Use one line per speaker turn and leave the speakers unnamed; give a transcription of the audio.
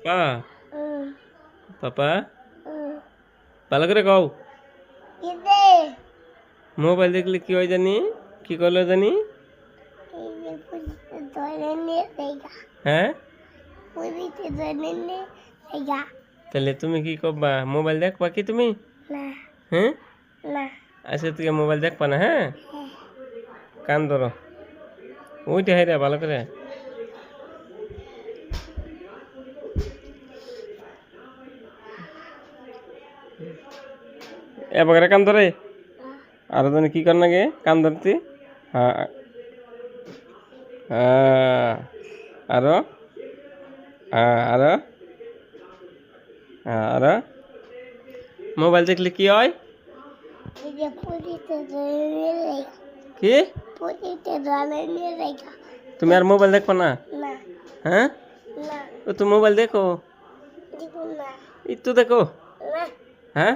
পাপা পাপা ভালো করে কও। মোবাইল দেখলে কি হয় জানি, কি করলো জানি? হ্যাঁ, তাহলে তুমি কি করবা? মোবাইল দেখবা কি তুমি? হ্যাঁ, আচ্ছা তুই মোবাইল দেখবা না? হ্যাঁ, কান ধরো, ওইটা হাইরা ভালো করে। এবার কান ধরে আর জানি কি কর না গে কান ধরতি। হ্যাঁ হ্যাঁ, আরো হ্যাঁ, আরো হ্যাঁ, আরো। মোবাইল দেখলে কি হয়? কি তুমি আর মোবাইল দেখবা না? হ্যাঁ, ও তুমি মোবাইল দেখো, একটু দেখো। হ্যাঁ।